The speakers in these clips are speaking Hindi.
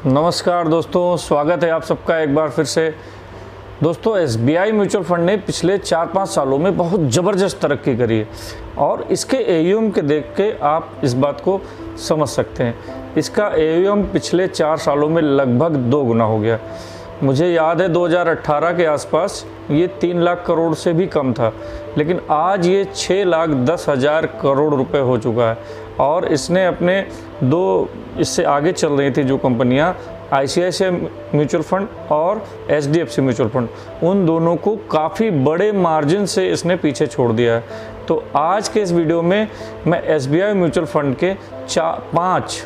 नमस्कार दोस्तों, स्वागत है आप सबका एक बार फिर से। दोस्तों, एसबीआई म्यूचुअल फंड ने पिछले 4-5 सालों में बहुत ज़बरदस्त तरक्की करी है और इसके एयूएम के देख के आप इस बात को समझ सकते हैं। इसका एयूएम पिछले 4 सालों में लगभग 2 गुना हो गया। मुझे याद है 2018 के आसपास ये 3 लाख करोड़ से भी कम था, लेकिन आज ये 6,10,000 करोड़ रुपए हो चुका है। और इसने अपने इससे आगे चल रही थी जो कंपनियां, आईसीआईसीआई म्यूचुअल फंड और एचडीएफसी म्यूचुअल फंड, उन दोनों को काफ़ी बड़े मार्जिन से इसने पीछे छोड़ दिया है। तो आज के इस वीडियो में मैं एसबीआई म्यूचुअल फंड के 5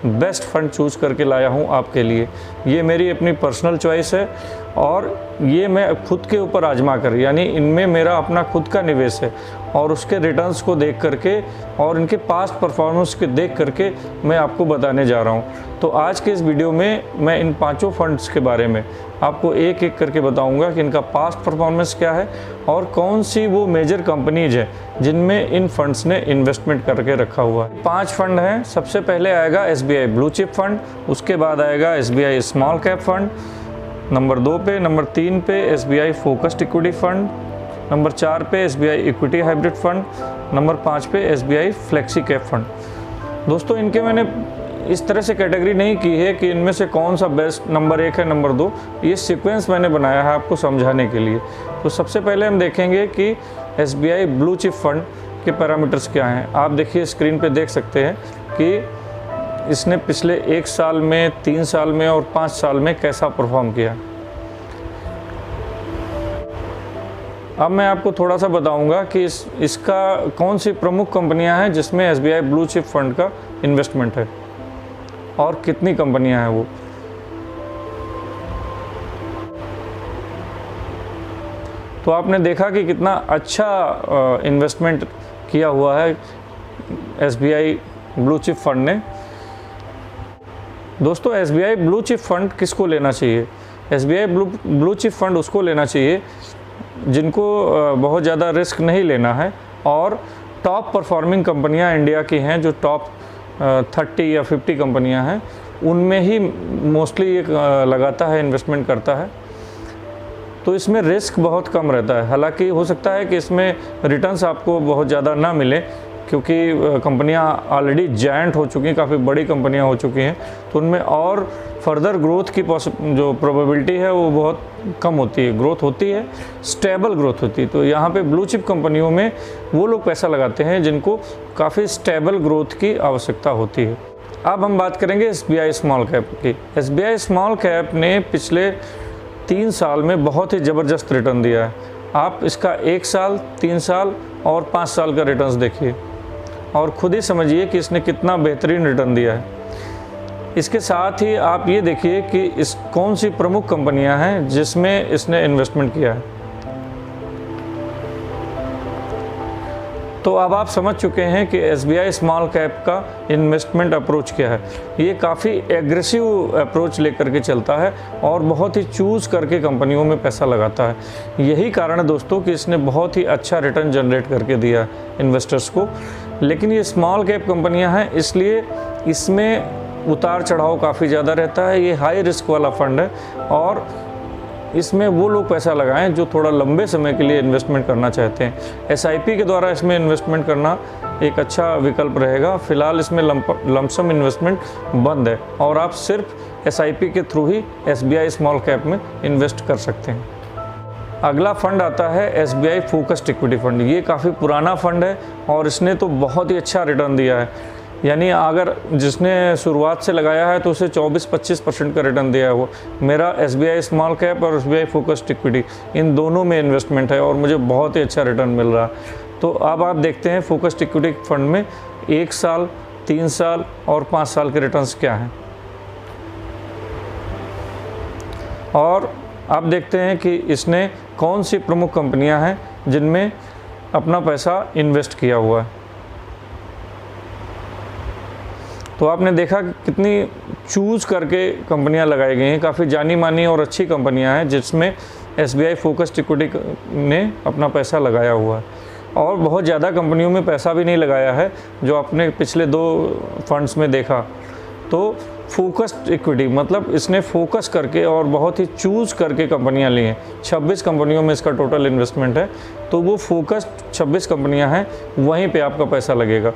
बेस्ट फंड चूज़ करके लाया हूं आपके लिए। ये मेरी अपनी पर्सनल चॉइस है और ये मैं खुद के ऊपर आजमा कर, यानी इनमें मेरा अपना खुद का निवेश है और उसके रिटर्न्स को देख करके और इनके पास्ट परफॉर्मेंस के देख करके मैं आपको बताने जा रहा हूँ। तो आज के इस वीडियो में मैं इन 5 फंड्स के बारे में आपको एक एक करके बताऊंगा कि इनका पास्ट परफॉर्मेंस क्या है और कौन सी वो मेजर कंपनीज है जिनमें इन फंड्स ने इन्वेस्टमेंट करके रखा हुआ है। 5 फंड हैं। सबसे पहले आएगा एसबीआई ब्लू चिप फंड, उसके बाद आएगा SBI small cap fund, number 2 पे, नंबर 3 पे SBI focused equity fund, number 4 पे SBI equity hybrid fund, number 5 पे एसबीआई फ्लेक्सी कैप फंड। दोस्तों, इनके मैंने इस तरह से कैटेगरी नहीं की है कि इनमें से कौन सा बेस्ट नंबर 1 है, नंबर 2, ये सीक्वेंस मैंने बनाया है आपको समझाने के लिए। तो सबसे पहले हम देखेंगे कि एसबीआई ब्लू चिप फंड के पैरामीटर्स क्या हैं। आप देखिए स्क्रीन पे देख सकते हैं कि इसने पिछले 1 साल में, 3 साल में और 5 साल में कैसा परफॉर्म किया। अब मैं आपको थोड़ा सा बताऊंगा कि इसका कौन सी प्रमुख कंपनियां हैं जिसमें एसबीआई ब्लू चिप फंड का इन्वेस्टमेंट है और कितनी कंपनियां हैं वो। तो आपने देखा कि कितना अच्छा इन्वेस्टमेंट किया हुआ है एसबीआई ब्लू चिप फंड ने। दोस्तों, एसबीआई ब्लू चिप फंड किसको लेना चाहिए? एसबीआई ब्लू चिप फंड उसको लेना चाहिए जिनको बहुत ज़्यादा रिस्क नहीं लेना है और टॉप परफॉर्मिंग कंपनियां इंडिया की हैं, जो टॉप 30 या 50 कंपनियां हैं, उनमें ही मोस्टली ये लगाता है, इन्वेस्टमेंट करता है। तो इसमें रिस्क बहुत कम रहता है। हालांकि हो सकता है कि इसमें रिटर्न्स आपको बहुत ज़्यादा ना मिले क्योंकि कंपनियां ऑलरेडी जायंट हो चुकी हैं, काफ़ी बड़ी कंपनियां हो चुकी हैं, तो उनमें और फर्दर ग्रोथ की जो प्रोबेबिलिटी है वो बहुत कम होती है। ग्रोथ होती है, स्टेबल ग्रोथ होती है। तो यहाँ पे ब्लू चिप कंपनियों में वो लोग पैसा लगाते हैं जिनको काफ़ी स्टेबल ग्रोथ की आवश्यकता होती है। अब हम बात करेंगे एसबीआई स्मॉल कैप की। एसबीआई स्मॉल कैप ने पिछले 3 साल में बहुत ही ज़बरदस्त रिटर्न दिया है। आप इसका 1 साल, 3 साल और 5 साल का रिटर्न्स देखिए और खुद ही समझिए कि इसने कितना बेहतरीन रिटर्न दिया है। इसके साथ ही आप ये देखिए कि कौन सी प्रमुख कंपनियां हैं जिसमें इसने इन्वेस्टमेंट किया है। तो अब आप समझ चुके हैं कि एसबीआई स्मॉल कैप का इन्वेस्टमेंट अप्रोच क्या है। ये काफ़ी एग्रेसिव अप्रोच लेकर के चलता है और बहुत ही चूज़ करके कंपनियों में पैसा लगाता है। यही कारण है दोस्तों कि इसने बहुत ही अच्छा रिटर्न जनरेट करके दिया इन्वेस्टर्स को। लेकिन ये स्मॉल कैप कंपनियां हैं, इसलिए इसमें उतार चढ़ाव काफ़ी ज़्यादा रहता है। ये हाई रिस्क वाला फंड है और इसमें वो लोग पैसा लगाएं जो थोड़ा लंबे समय के लिए इन्वेस्टमेंट करना चाहते हैं। एसआईपी के द्वारा इसमें इन्वेस्टमेंट करना एक अच्छा विकल्प रहेगा। फ़िलहाल इसमें लमसम इन्वेस्टमेंट बंद है और आप सिर्फ एसआईपी के थ्रू ही एसबीआई स्मॉल कैप में इन्वेस्ट कर सकते हैं। अगला फंड आता है एसबीआई फोकस्ड इक्विटी फंड। ये काफ़ी पुराना फंड है और इसने तो बहुत ही अच्छा रिटर्न दिया है। यानी अगर जिसने शुरुआत से लगाया है तो उसे 24-25% का रिटर्न दिया है वो। मेरा एसबीआई स्मॉल कैप और एसबीआई फोकस्ड इक्विटी, इन दोनों में इन्वेस्टमेंट है और मुझे बहुत ही अच्छा रिटर्न मिल रहा है। तो अब आप देखते हैं फोकस्ड इक्विटी फंड में 1 साल, 3 साल और 5 साल के रिटर्न्स क्या हैं। और आप देखते हैं कि इसने कौन सी प्रमुख कंपनियां हैं जिनमें अपना पैसा इन्वेस्ट किया हुआ है। तो आपने देखा कि कितनी चूज़ करके कंपनियां लगाई गई हैं। काफ़ी जानी मानी और अच्छी कंपनियां हैं जिसमें एसबीआई फोकस्ड इक्विटी ने अपना पैसा लगाया हुआ है। और बहुत ज़्यादा कंपनियों में पैसा भी नहीं लगाया है जो आपने पिछले 2 फंड्स में देखा। तो फोकस्ड इक्विटी, मतलब इसने फोकस करके और बहुत ही चूज़ करके कंपनियां ली हैं। 26 कंपनियों में इसका टोटल इन्वेस्टमेंट है, तो वो फोकस्ड 26 कंपनियां हैं, वहीं पे आपका पैसा लगेगा।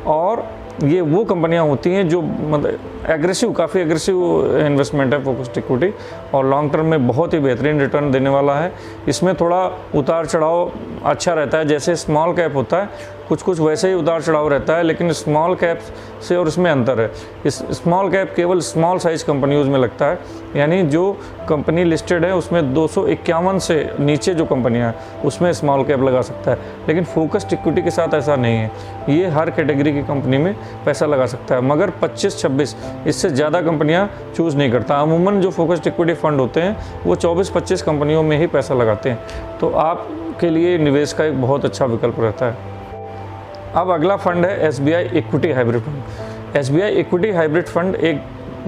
और ये वो कंपनियां होती हैं जो मतलब एग्रेसिव, काफ़ी एग्रेसिव इन्वेस्टमेंट है फोकस्ड इक्विटी, और लॉन्ग टर्म में बहुत ही बेहतरीन रिटर्न देने वाला है। इसमें थोड़ा उतार चढ़ाव अच्छा रहता है, जैसे स्मॉल कैप होता है कुछ वैसे ही उतार चढ़ाव रहता है, लेकिन स्मॉल कैप से और इसमें अंतर है। इस स्मॉल कैप केवल स्मॉल साइज़ कंपनीज़ में लगता है, यानी जो कंपनी लिस्टेड है उसमें 251 से नीचे जो कंपनियां हैं उसमें स्मॉल कैप लगा सकता है, लेकिन फोकस्ड इक्विटी के साथ ऐसा नहीं है। ये हर कैटेगरी की कंपनी में पैसा लगा सकता है, मगर 25-26 इससे ज़्यादा कंपनियां चूज़ नहीं करता। अमूमन जो फोकस्ड इक्विटी फंड होते हैं वो 24-25 कंपनियों में ही पैसा लगाते हैं, तो आपके लिए निवेश का एक बहुत अच्छा विकल्प रहता है। अब अगला फंड है SBI equity hybrid fund. SBI equity hybrid fund एक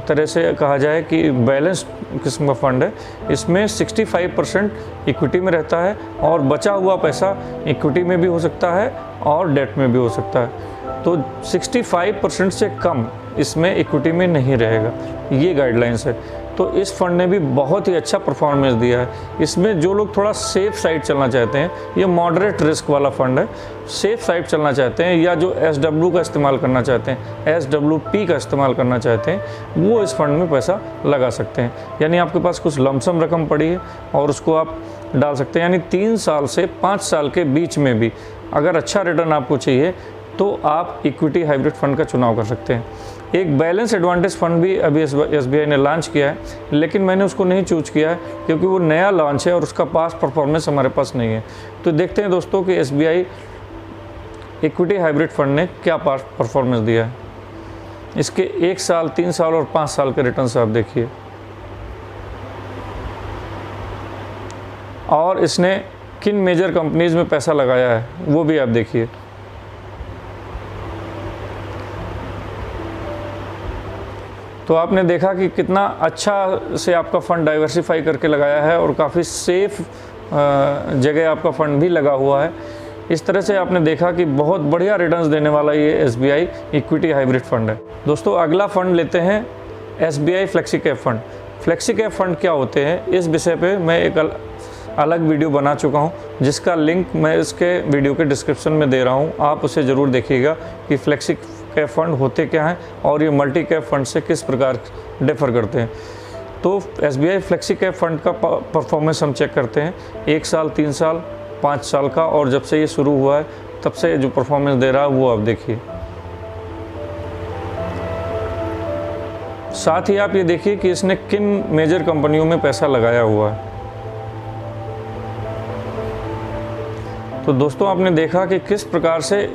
तरह से कहा जाए कि बैलेंस्ड किस्म का फंड है। इसमें 65% इक्विटी में रहता है और बचा हुआ पैसा इक्विटी में भी हो सकता है और डेट में भी हो सकता है। तो 65% से कम इसमें इक्विटी में नहीं रहेगा, ये गाइडलाइंस है। तो इस फंड ने भी बहुत ही अच्छा परफॉर्मेंस दिया है। इसमें जो लोग थोड़ा सेफ साइड चलना चाहते हैं, ये मॉडरेट रिस्क वाला फंड है, सेफ साइड चलना चाहते हैं या जो SW का इस्तेमाल करना चाहते हैं, SWP का इस्तेमाल करना चाहते हैं, वो इस फंड में पैसा लगा सकते हैं। यानी आपके पास कुछ लमसम रकम पड़ी है और उसको आप डाल सकते हैं, यानी 3 साल से 5 साल के बीच में भी अगर अच्छा रिटर्न आपको चाहिए तो आप इक्विटी हाइब्रिड फंड का चुनाव कर सकते हैं। एक बैलेंस एडवांटेज फंड भी अभी SBI ने लॉन्च किया है, लेकिन मैंने उसको नहीं चूज किया है क्योंकि वो नया लॉन्च है और उसका पास्ट परफॉर्मेंस हमारे पास नहीं है। तो देखते हैं दोस्तों कि SBI इक्विटी हाइब्रिड फंड ने क्या पास्ट परफॉर्मेंस दिया है। इसके 1 साल, 3 साल और 5 साल के रिटर्न आप देखिए, और इसने किन मेजर कंपनीज में पैसा लगाया है वो भी आप देखिए। तो आपने देखा कि कितना अच्छा से आपका फ़ंड डाइवर्सिफाई करके लगाया है और काफ़ी सेफ जगह आपका फ़ंड भी लगा हुआ है। इस तरह से आपने देखा कि बहुत बढ़िया रिटर्न्स देने वाला ये SBI इक्विटी हाइब्रिड फंड है। दोस्तों अगला फ़ंड लेते हैं SBI flexi cap fund. Flexi cap fund क्या होते हैं, इस विषय पे मैं एक अलग वीडियो बना चुका हूँ, जिसका लिंक मैं इसके वीडियो के डिस्क्रिप्शन में दे रहा हूँ। आप उसे ज़रूर देखिएगा कि फ्लेक्सी कैप फंड होते क्या हैं और ये मल्टी कैप फंड से किस प्रकार डिफर करते हैं। तो SBI फ्लेक्सी कैप फंड का परफॉर्मेंस हम चेक करते हैं 1 साल, 3 साल, 5 साल का, और जब से ये शुरू हुआ है तब से जो परफॉर्मेंस दे रहा है वो आप देखिए। साथ ही आप ये देखिए कि इसने किन मेजर कंपनियों में पैसा लगाया हुआ है। तो दोस्तों आपने देखा कि किस प्रकार से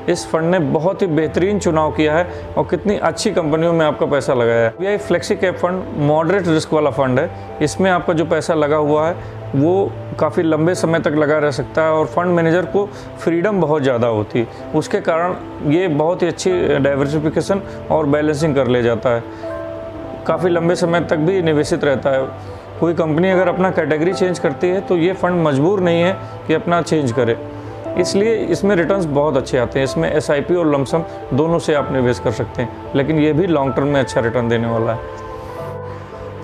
इस फंड ने बहुत ही बेहतरीन चुनाव किया है और कितनी अच्छी कंपनियों में आपका पैसा लगाया है। SBI flexi cap fund moderate risk वाला फंड है। इसमें आपका जो पैसा लगा हुआ है वो काफ़ी लंबे समय तक लगा रह सकता है और फंड मैनेजर को फ्रीडम बहुत ज़्यादा होती है। उसके कारण ये बहुत ही अच्छी डाइवर्सिफिकेशन और बैलेंसिंग कर ले जाता है, काफ़ी लंबे समय तक भी निवेशित रहता है। कोई कंपनी अगर अपना कैटेगरी चेंज करती है तो ये फंड मजबूर नहीं है कि अपना चेंज करे, इसलिए इसमें रिटर्न्स बहुत अच्छे आते हैं। इसमें SIP और लमसम दोनों से आप निवेश कर सकते हैं, लेकिन ये भी लॉन्ग टर्म में अच्छा रिटर्न देने वाला है।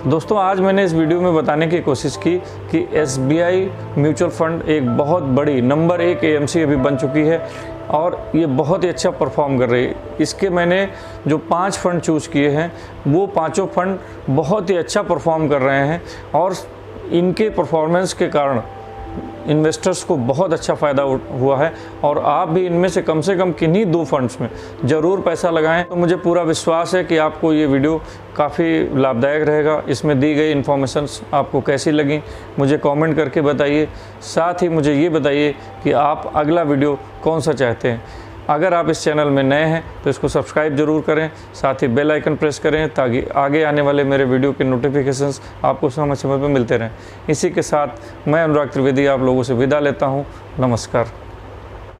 दोस्तों आज मैंने इस वीडियो में बताने की कोशिश की कि SBI म्यूचुअल फंड एक बहुत बड़ी नंबर 1 AMC अभी बन चुकी है और ये बहुत ही अच्छा परफॉर्म कर रही है। इसके मैंने जो 5 फंड चूज़ किए हैं वो पांचों फंड बहुत ही अच्छा परफॉर्म कर रहे हैं और इनके परफॉर्मेंस के कारण इन्वेस्टर्स को बहुत अच्छा फ़ायदा हुआ है। और आप भी इनमें से कम किन्हीं 2 फंड्स में ज़रूर पैसा लगाएं। तो मुझे पूरा विश्वास है कि आपको ये वीडियो काफ़ी लाभदायक रहेगा। इसमें दी गई इन्फॉर्मेशंस आपको कैसी लगी मुझे कमेंट करके बताइए। साथ ही मुझे ये बताइए कि आप अगला वीडियो कौन सा चाहते हैं। अगर आप इस चैनल में नए हैं तो इसको सब्सक्राइब ज़रूर करें, साथ ही बेल आइकन प्रेस करें ताकि आगे आने वाले मेरे वीडियो के नोटिफिकेशंस आपको समय समय पर मिलते रहें। इसी के साथ मैं अनुराग त्रिवेदी आप लोगों से विदा लेता हूँ। नमस्कार।